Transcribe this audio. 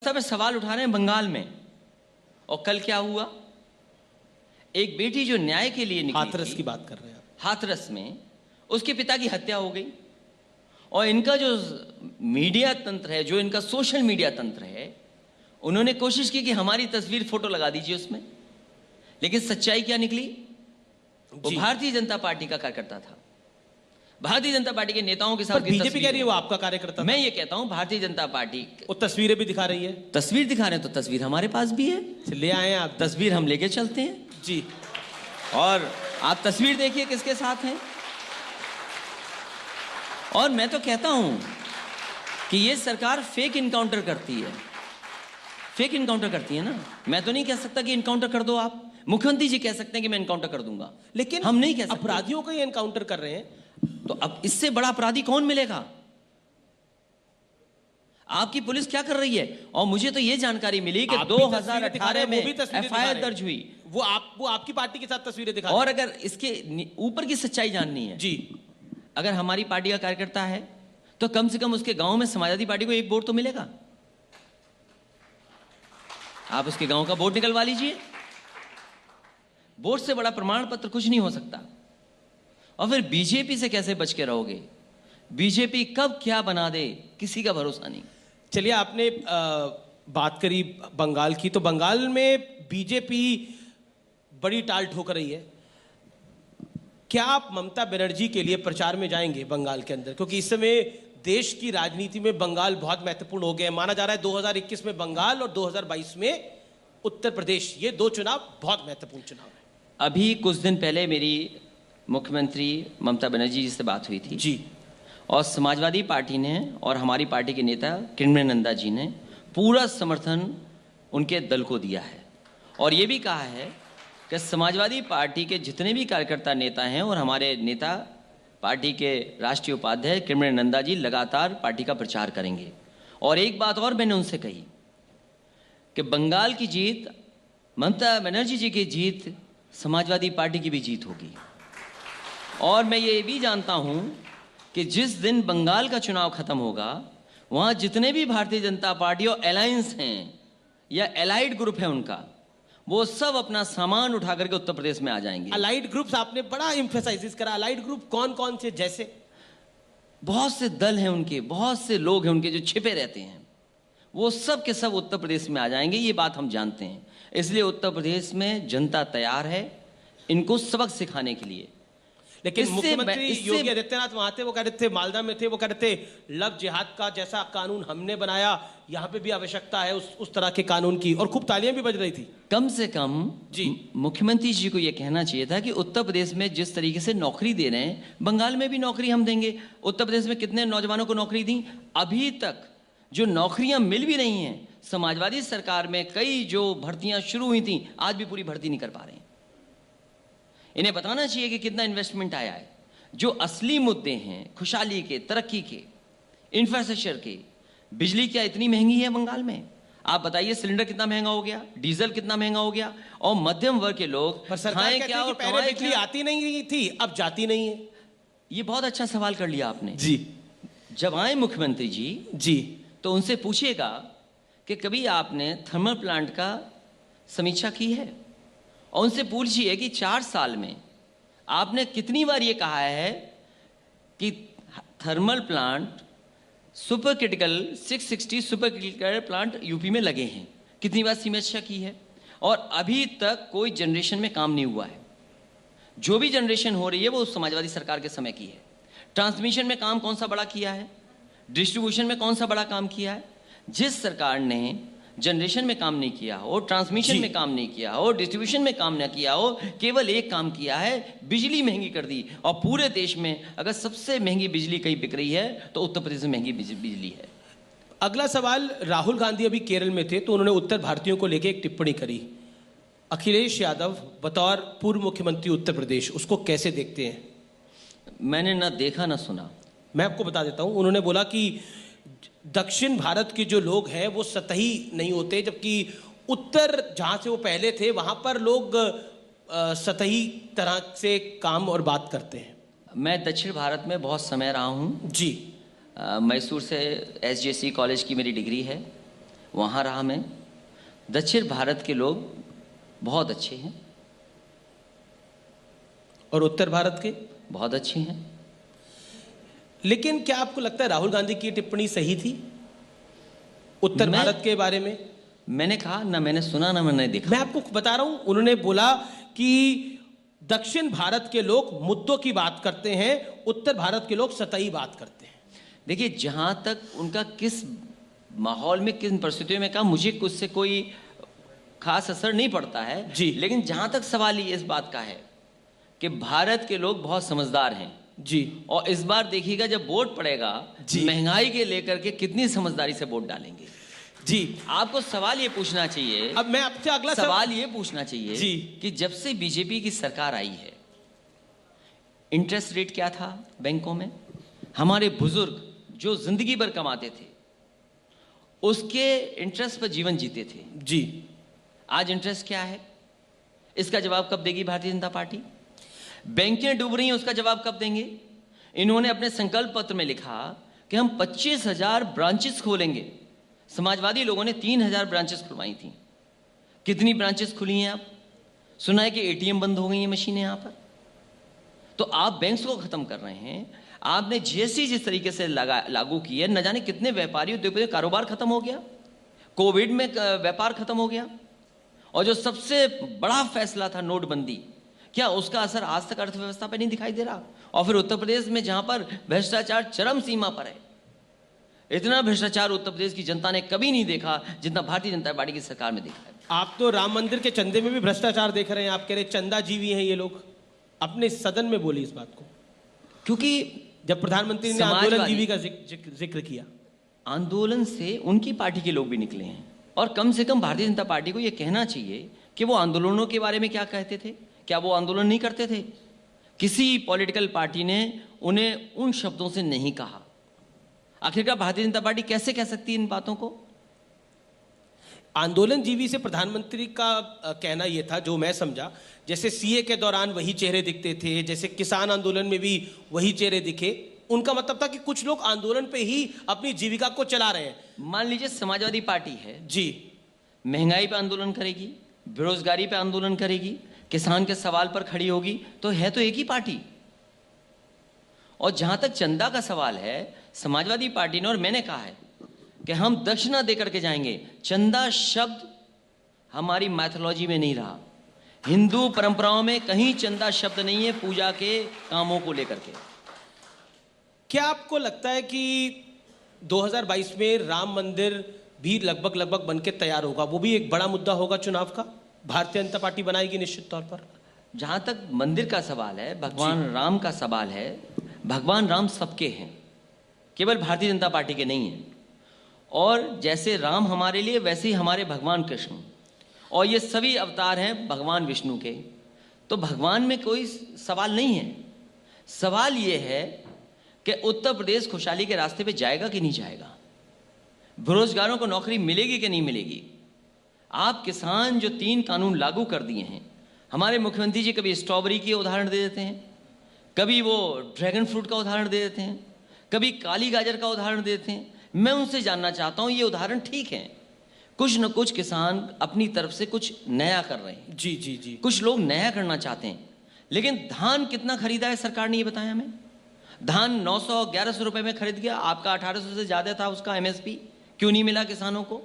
सब सवाल उठा रहे हैं बंगाल में। और कल क्या हुआ? एक बेटी जो न्याय के लिए निकली हाथरस की बात कर रहे हैं, हाथरस में उसके पिता की हत्या हो गई। और इनका जो मीडिया तंत्र है, जो इनका सोशल मीडिया तंत्र है, उन्होंने कोशिश की कि हमारी तस्वीर फोटो लगा दीजिए उसमें। लेकिन सच्चाई क्या निकली? वो भारतीय जनता पार्टी का कार्यकर्ता था। भारतीय जनता पार्टी के नेताओं के साथ बीजेपी कह रही है वो आपका कार्यकर्ता। मैं ये कहता हूं भारतीय जनता पार्टी वो तस्वीरें भी दिखा रही है। तस्वीर दिखा रहे हैं तो तस्वीर हमारे पास भी है, ले आए आप तस्वीर हम लेके चलते हैं जी। और आप तस्वीर देखिए किसके साथ हैं। और मैं तो कहता हूं कि ये सरकार फेक इनकाउंटर करती है, फेक इनकाउंटर करती है ना। मैं तो नहीं कह सकता कि इनकाउंटर कर दो आप। मुख्यमंत्री जी कह सकते हैं कि मैं इनकाउंटर कर दूंगा, लेकिन हम नहीं कह सकते। अपराधियों का ही एनकाउंटर कर रहे हैं तो अब इससे बड़ा अपराधी कौन मिलेगा? आपकी पुलिस क्या कर रही है? और मुझे तो यह जानकारी मिली कि 2018 में एफआईआर दर्ज हुई। वो आपकी पार्टी के साथ तस्वीरें दिखा। और अगर इसके ऊपर की सच्चाई जाननी है जी, अगर हमारी पार्टी का कार्यकर्ता है तो कम से कम उसके गांव में समाजवादी पार्टी को एक वोट तो मिलेगा। आप उसके गांव का वोट निकलवा लीजिए। वोट से बड़ा प्रमाण पत्र कुछ नहीं हो सकता। और फिर बीजेपी से कैसे बच के रहोगे? बीजेपी कब क्या बना दे किसी का भरोसा नहीं। चलिए, आपने बात करी बंगाल की, तो बंगाल में बीजेपी बड़ी टाल ठोक रही है। क्या आप ममता बनर्जी के लिए प्रचार में जाएंगे बंगाल के अंदर? क्योंकि इस समय देश की राजनीति में बंगाल बहुत महत्वपूर्ण हो गया है। माना जा रहा है 2021 में बंगाल और 2022 में उत्तर प्रदेश, ये दो चुनाव बहुत महत्वपूर्ण चुनाव है। अभी कुछ दिन पहले मेरी मुख्यमंत्री ममता बनर्जी जी से बात हुई थी जी, और समाजवादी पार्टी ने और हमारी पार्टी के नेता किरण नंदा जी ने पूरा समर्थन उनके दल को दिया है। और ये भी कहा है कि समाजवादी पार्टी के जितने भी कार्यकर्ता नेता हैं और हमारे नेता पार्टी के राष्ट्रीय उपाध्यक्ष किरण नंदा जी लगातार पार्टी का प्रचार करेंगे। और एक बात और मैंने उनसे कही कि बंगाल की जीत, ममता बनर्जी जी की जीत, समाजवादी पार्टी की भी जीत होगी। और मैं ये भी जानता हूं कि जिस दिन बंगाल का चुनाव खत्म होगा, वहां जितने भी भारतीय जनता पार्टी और अलायंस हैं या एलाइड ग्रुप है उनका, वो सब अपना सामान उठा करके उत्तर प्रदेश में आ जाएंगे। अलाइड ग्रुप्स आपने बड़ा एम्फेसाइज करा। अलाइड ग्रुप कौन कौन से? जैसे बहुत से दल हैं उनके, बहुत से लोग हैं उनके जो छिपे रहते हैं, वो सब के सब उत्तर प्रदेश में आ जाएंगे। ये बात हम जानते हैं। इसलिए उत्तर प्रदेश में जनता तैयार है इनको सबक सिखाने के लिए। लेकिन मुख्यमंत्री योगी आदित्यनाथ वहां थे, वो कह रहे थे, मालदा में थे, वो कह रहे थे लव जिहाद का जैसा कानून हमने बनाया, यहाँ पे भी आवश्यकता है उस तरह के कानून की। और खूब तालियां भी बज रही थी। कम से कम जी, मुख्यमंत्री जी को यह कहना चाहिए था कि उत्तर प्रदेश में जिस तरीके से नौकरी दे रहे हैं, बंगाल में भी नौकरी हम देंगे। उत्तर प्रदेश में कितने नौजवानों को नौकरी दी? अभी तक जो नौकरियां मिल भी रही हैं, समाजवादी सरकार में कई जो भर्तियां शुरू हुई थी, आज भी पूरी भर्ती नहीं कर पा रहे हैं। इन्हें बताना चाहिए कि कितना इन्वेस्टमेंट आया है। जो असली मुद्दे हैं खुशहाली के, तरक्की के, इंफ्रास्ट्रक्चर के, बिजली क्या इतनी महंगी है बंगाल में? आप बताइए, सिलेंडर कितना महंगा हो गया, डीजल कितना महंगा हो गया, और मध्यम वर्ग के लोग खाएं क्या और पहले बिजली आती नहीं थी, अब जाती नहीं है। ये बहुत अच्छा सवाल कर लिया आपने जी। जब आए मुख्यमंत्री जी तो उनसे पूछिएगा कि कभी आपने थर्मल प्लांट का समीक्षा की है, और उनसे पूछिए कि 4 साल में आपने कितनी बार ये कहा है कि thermal plant super critical 660 super critical plant UP में लगे हैं। कितनी बार समीक्षा की है? और अभी तक कोई जनरेशन में काम नहीं हुआ है। जो भी जनरेशन हो रही है वो समाजवादी सरकार के समय की है। ट्रांसमिशन में काम कौन सा बड़ा किया है? डिस्ट्रीब्यूशन में कौन सा बड़ा काम किया है? जिस सरकार ने जनरेशन में काम नहीं किया हो, ट्रांसमिशन में काम नहीं किया हो, डिस्ट्रीब्यूशन में काम न किया हो, केवल एक काम किया है, बिजली महंगी कर दी। और पूरे देश में अगर सबसे महंगी बिजली कहीं बिक रही है तो उत्तर प्रदेश में महंगी बिजली है। अगला सवाल, राहुल गांधी अभी केरल में थे तो उन्होंने उत्तर भारतीयों को लेकर एक टिप्पणी करी। अखिलेश यादव बतौर पूर्व मुख्यमंत्री उत्तर प्रदेश, उसको कैसे देखते हैं? मैंने ना देखा ना सुना। मैं आपको बता देता हूं। उन्होंने बोला कि दक्षिण भारत के जो लोग हैं वो सतही नहीं होते, जबकि उत्तर जहां से वो पहले थे वहां पर लोग सतही तरह से काम और बात करते हैं। मैं दक्षिण भारत में बहुत समय रहा हूं जी। मैसूर से SJC कॉलेज की मेरी डिग्री है। वहाँ रहा मैं। दक्षिण भारत के लोग बहुत अच्छे हैं और उत्तर भारत के बहुत अच्छे हैं। लेकिन क्या आपको लगता है राहुल गांधी की टिप्पणी सही थी उत्तर भारत के बारे में? मैंने कहा ना, मैंने सुना ना मैंने देखा। मैं आपको बता रहा हूं, उन्होंने बोला कि दक्षिण भारत के लोग मुद्दों की बात करते हैं, उत्तर भारत के लोग सतही बात करते हैं। देखिए, जहां तक उनका किस माहौल में किन परिस्थितियों में कहा, मुझे उससे कोई खास असर नहीं पड़ता है जी। लेकिन जहां तक सवाल ये इस बात का है कि भारत के लोग बहुत समझदार हैं जी। और इस बार देखिएगा जब वोट पड़ेगा जी। महंगाई के लेकर के कितनी समझदारी से वोट डालेंगे। जी, आपको सवाल ये पूछना चाहिए, अब मैं आपसे अगला सवाल ये पूछना चाहिए जी। कि जब से बीजेपी की सरकार आई है, इंटरेस्ट रेट क्या था बैंकों में? हमारे बुजुर्ग जो जिंदगी भर कमाते थे उसके इंटरेस्ट पर जीवन जीते थे। जी। आज इंटरेस्ट क्या है, इसका जवाब कब देगी भारतीय जनता पार्टी? बैंकें डूब रही हैं, उसका जवाब कब देंगे? इन्होंने अपने संकल्प पत्र में लिखा कि हम 25,000 ब्रांचेस खोलेंगे। समाजवादी लोगों ने 3,000 ब्रांचेस खुलवाई थी। कितनी ब्रांचेस खुली हैं? आप सुना है कि एटीएम बंद हो गई हैं मशीनें यहां पर। तो आप बैंक्स को खत्म कर रहे हैं। आपने जीएसटी जिस तरीके से लागू की है, न जाने कितने व्यापारी उद्योगों का कारोबार खत्म हो गया, कोविड में व्यापार खत्म हो गया। और जो सबसे बड़ा फैसला था नोटबंदी, क्या उसका असर आज तक अर्थव्यवस्था पर नहीं दिखाई दे रहा? और फिर उत्तर प्रदेश में जहां पर भ्रष्टाचार चरम सीमा पर है, इतना भ्रष्टाचार उत्तर प्रदेश की जनता ने कभी नहीं देखा जितना भारतीय जनता पार्टी की सरकार में देखा है। आप तो राम मंदिर के चंदे में भी भ्रष्टाचार देख रहे हैं। आप कह रहे चंदा जीवी हैं ये लोग। अपने सदन में बोली इस बात को, क्योंकि जब प्रधानमंत्री ने आंदोलन जीवी का जिक्र किया। आंदोलन से उनकी पार्टी के लोग भी निकले हैं और कम से कम भारतीय जनता पार्टी को यह कहना चाहिए कि वो आंदोलनों के बारे में क्या कहते थे। क्या वो आंदोलन नहीं करते थे? किसी पॉलिटिकल पार्टी ने उन्हें उन शब्दों से नहीं कहा। आखिरकार भारतीय जनता पार्टी कैसे कह सकती है इन बातों को? आंदोलन जीवी से प्रधानमंत्री का कहना यह था, जो मैं समझा, जैसे सीए के दौरान वही चेहरे दिखते थे, जैसे किसान आंदोलन में भी वही चेहरे दिखे। उनका मतलब था कि कुछ लोग आंदोलन पे ही अपनी जीविका को चला रहे हैं। मान लीजिए समाजवादी पार्टी है जी, महंगाई पे आंदोलन करेगी, बेरोजगारी पे आंदोलन करेगी, किसान के सवाल पर खड़ी होगी, तो है तो एक ही पार्टी। और जहां तक चंदा का सवाल है, समाजवादी पार्टी ने और मैंने कहा है कि हम दक्षिणा देकर के जाएंगे। चंदा शब्द हमारी मैथोलॉजी में नहीं रहा, हिंदू परंपराओं में कहीं चंदा शब्द नहीं है पूजा के कामों को लेकर के। क्या आपको लगता है कि 2022 में राम मंदिर भी लगभग बन के तैयार होगा? वो भी एक बड़ा मुद्दा होगा चुनाव का, भारतीय जनता पार्टी बनाएगी निश्चित तौर पर। जहां तक मंदिर का सवाल है, भगवान राम का सवाल है, भगवान राम सबके हैं, केवल भारतीय जनता पार्टी के नहीं हैं। और जैसे राम हमारे लिए, वैसे ही हमारे भगवान कृष्ण, और ये सभी अवतार हैं भगवान विष्णु के। तो भगवान में कोई सवाल नहीं है। सवाल ये है कि उत्तर प्रदेश खुशहाली के रास्ते पे जाएगा कि नहीं जाएगा, बेरोजगारों को नौकरी मिलेगी कि नहीं मिलेगी। आप किसान जो 3 कानून लागू कर दिए हैं, हमारे मुख्यमंत्री जी कभी स्ट्रॉबेरी की उदाहरण दे देते हैं, कभी वो ड्रैगन फ्रूट का उदाहरण दे देते हैं, कभी काली गाजर का उदाहरण देते हैं। मैं उनसे जानना चाहता हूं, ये उदाहरण ठीक है, कुछ न कुछ किसान अपनी तरफ से कुछ नया कर रहे हैं। जी जी जी, कुछ लोग नया करना चाहते हैं, लेकिन धान कितना खरीदा है सरकार ने ये बताया हमें? धान 900-1100 रुपए में खरीद गया, आपका 1800 से ज्यादा था उसका एमएसपी, क्यों नहीं मिला किसानों को?